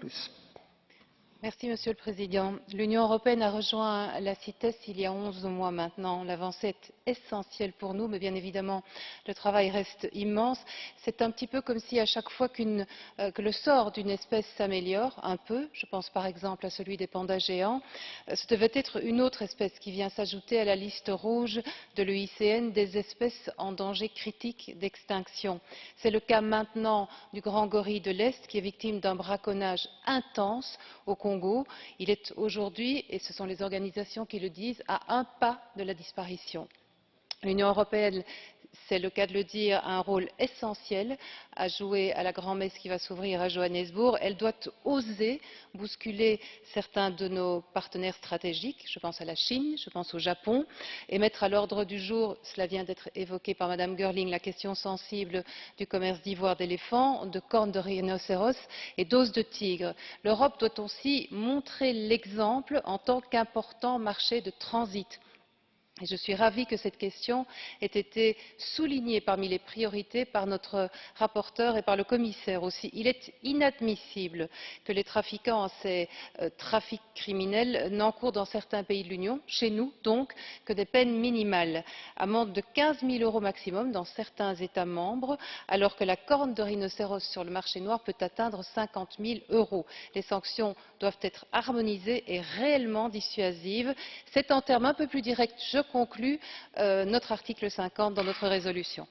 please. Merci, Monsieur le Président. L'Union européenne a rejoint la CITES il y a 11 mois maintenant. L'avancée est essentielle pour nous, mais bien évidemment, le travail reste immense. C'est un petit peu comme si à chaque fois que le sort d'une espèce s'améliore un peu, je pense par exemple à celui des pandas géants, ce devait être une autre espèce qui vient s'ajouter à la liste rouge de l'UICN des espèces en danger critique d'extinction. C'est le cas maintenant du grand gorille de l'Est qui est victime d'un braconnage intense au Congo. Il est aujourd'hui, et ce sont les organisations qui le disent, à un pas de la disparition. L'Union européenne, c'est le cas de le dire, a un rôle essentiel à jouer à la grand-messe qui va s'ouvrir à Johannesburg. Elle doit oser bousculer certains de nos partenaires stratégiques, je pense à la Chine, je pense au Japon, et mettre à l'ordre du jour, cela vient d'être évoqué par Madame Girling, la question sensible du commerce d'ivoire d'éléphant, de cornes de rhinocéros et d'os de tigre. L'Europe doit aussi montrer l'exemple en tant qu'important marché de transit. Et je suis ravie que cette question ait été soulignée parmi les priorités par notre rapporteur et par le commissaire aussi. Il est inadmissible que les trafiquants à ces trafics criminels n'encourent dans certains pays de l'Union, chez nous donc, que des peines minimales, amende de 15 000 € maximum dans certains États membres, alors que la corne de rhinocéros sur le marché noir peut atteindre 50 000 €. Les sanctions doivent être harmonisées et réellement dissuasives. C'est en termes un peu plus directs, je conclus, notre article 50 dans notre résolution.